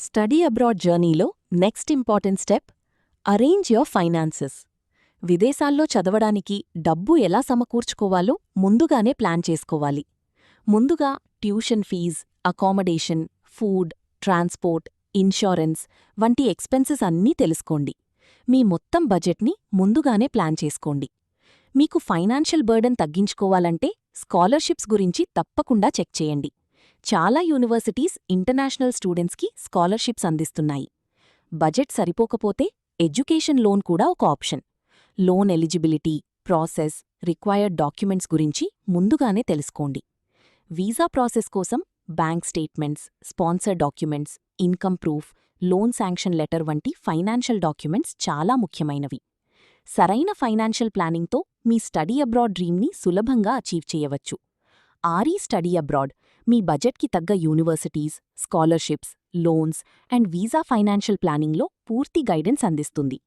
Study abroad జర్నీలో next important step arrange your finances. విదేశాల్లో చదవడానికి డబ్బు ఎలా సమకూర్చుకోవాలో ముందుగానే ప్లాన్ చేసుకోవాలి. ముందుగా tuition fees, accommodation, food, transport, insurance వంటి ఎక్స్పెన్సెస్ అన్నీ తెలుసుకోండి. మీ మొత్తం బడ్జెట్ని ముందుగానే ప్లాన్ చేసుకోండి. మీకు ఫైనాన్షియల్ బర్డన్ తగ్గించుకోవాలంటే స్కాలర్షిప్స్ గురించి తప్పకుండా చెక్ చేయండి. చాలా యూనివర్సిటీస్ ఇంటర్నేషనల్ స్టూడెంట్స్కి స్కాలర్షిప్స్ అందిస్తున్నాయి. బడ్జెట్ సరిపోకపోతే ఎడ్యుకేషన్ లోన్ కూడా ఒక option. Loan eligibility, process, required documents గురించి ముందుగానే తెలుసుకోండి. వీసా ప్రాసెస్ కోసం bank statements, sponsor documents, income proof, loan sanction letter వంటి ఫైనాన్షియల్ డాక్యుమెంట్స్ చాలా ముఖ్యమైనవి. సరైన ఫైనాన్షియల్ ప్లానింగ్తో మీ స్టడీ అబ్రాడ్ డ్రీమ్ని సులభంగా అచీవ్ చేయవచ్చు. ఆర్ఈ స్టడీ అబ్రాడ్ మీ బడ్జెట్కి తగ్గ universities, scholarships, loans and visa financial ప్లానింగ్లో పూర్తి గైడెన్స్ అందిస్తుంది.